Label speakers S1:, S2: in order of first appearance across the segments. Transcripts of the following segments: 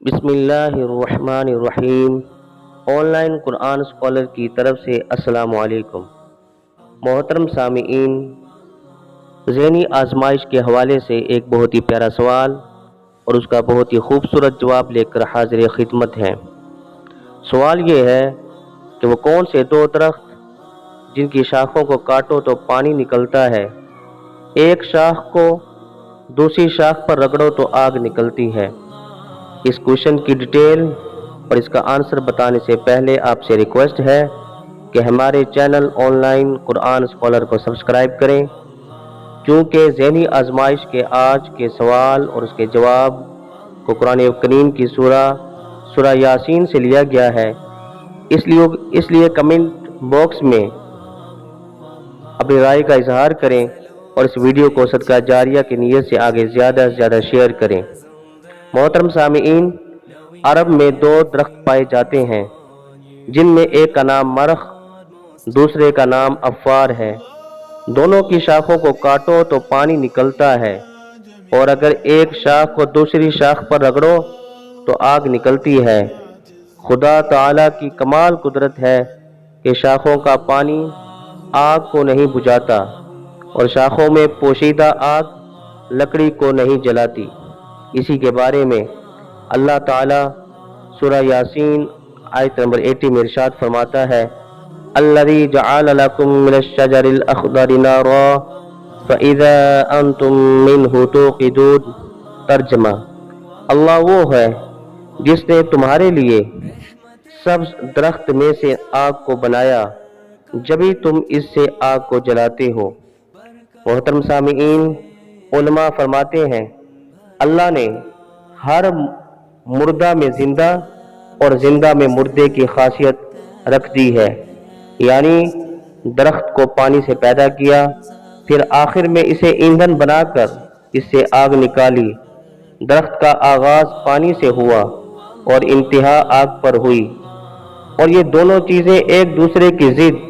S1: بسم اللہ الرحمن الرحیم۔ آن لائن قرآن اسکالر کی طرف سے السلام علیکم۔ محترم سامعین، ذہنی آزمائش کے حوالے سے ایک بہت ہی پیارا سوال اور اس کا بہت ہی خوبصورت جواب لے کر حاضر خدمت ہیں۔ سوال یہ ہے کہ وہ کون سے دو درخت جن کی شاخوں کو کاٹو تو پانی نکلتا ہے، ایک شاخ کو دوسری شاخ پر رگڑو تو آگ نکلتی ہے۔ اس کوشچن کی ڈیٹیل اور اس کا آنسر بتانے سے پہلے آپ سے ریکویسٹ ہے کہ ہمارے channel on line Quran scholar کو سبسکرائب کریں، کیونکہ ذہنی آزمائش کے آج کے سوال اور اس کے جواب کو قرآن کریم کی سورہ یاسین سے لیا گیا ہے۔ اس لیے کمنٹ باکس میں اپنی رائے کا اظہار کریں اور اس ویڈیو کو صدقہ جاریہ کی نیت سے آگے زیادہ سے زیادہ شیئر کریں۔ محترم سامعین، عرب میں دو درخت پائے جاتے ہیں جن میں ایک کا نام مرخ، دوسرے کا نام افار ہے۔ دونوں کی شاخوں کو کاٹو تو پانی نکلتا ہے، اور اگر ایک شاخ کو دوسری شاخ پر رگڑو تو آگ نکلتی ہے۔ خدا تعالیٰ کی کمال قدرت ہے کہ شاخوں کا پانی آگ کو نہیں بجھاتا اور شاخوں میں پوشیدہ آگ لکڑی کو نہیں جلاتی۔ اسی کے بارے میں اللہ تعالیٰ سورہ یاسین آیت نمبر 80 میں ارشاد فرماتا ہے، الذی جعل لکم من الشجر الاخضر نارا فاذا انتم منہ توقدون۔ ترجمہ: اللہ وہ ہے جس نے تمہارے لیے سبز درخت میں سے آگ کو بنایا جبھی تم اس سے آگ کو جلاتے ہو۔ محترم سامعین، علماء فرماتے ہیں اللہ نے ہر مردہ میں زندہ اور زندہ میں مردے کی خاصیت رکھ دی ہے، یعنی درخت کو پانی سے پیدا کیا، پھر آخر میں اسے ایندھن بنا کر اس سے آگ نکالی۔ درخت کا آغاز پانی سے ہوا اور انتہا آگ پر ہوئی، اور یہ دونوں چیزیں ایک دوسرے کی ضد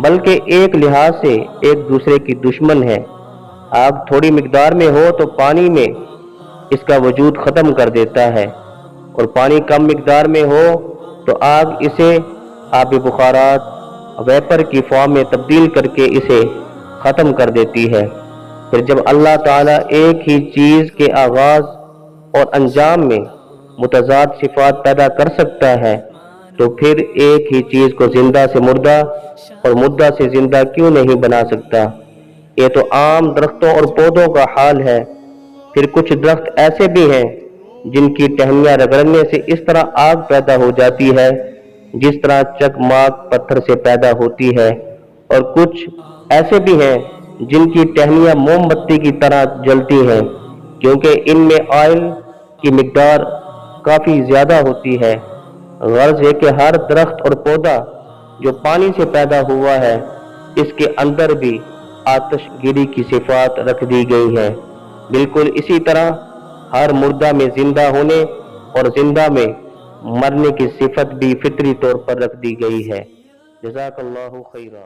S1: بلکہ ایک لحاظ سے ایک دوسرے کی دشمن ہیں۔ آگ تھوڑی مقدار میں ہو تو پانی میں اس کا وجود ختم کر دیتا ہے، اور پانی کم مقدار میں ہو تو آگ اسے آبی بخارات ویپر کی فارم میں تبدیل کر کے اسے ختم کر دیتی ہے۔ پھر جب اللہ تعالیٰ ایک ہی چیز کے آغاز اور انجام میں متضاد صفات پیدا کر سکتا ہے تو پھر ایک ہی چیز کو زندہ سے مردہ اور مردہ سے زندہ کیوں نہیں بنا سکتا؟ یہ تو عام درختوں اور پودوں کا حال ہے۔ پھر کچھ درخت ایسے بھی ہیں جن کی ٹہنیاں رگڑنے سے اس طرح آگ پیدا ہو جاتی ہے جس طرح چکماک پتھر سے پیدا ہوتی ہے، اور کچھ ایسے بھی ہیں جن کی ٹہنیاں موم بتی کی طرح جلتی ہیں، کیونکہ ان میں آئل کی مقدار کافی زیادہ ہوتی ہے۔ غرض ہے کہ ہر درخت اور پودا جو پانی سے پیدا ہوا ہے اس کے اندر بھی آتش گیری کی صفات رکھ دی گئی ہیں۔ بالکل اسی طرح ہر مردہ میں زندہ ہونے اور زندہ میں مرنے کی صفت بھی فطری طور پر رکھ دی گئی ہے۔ جزاک اللہ خیرا۔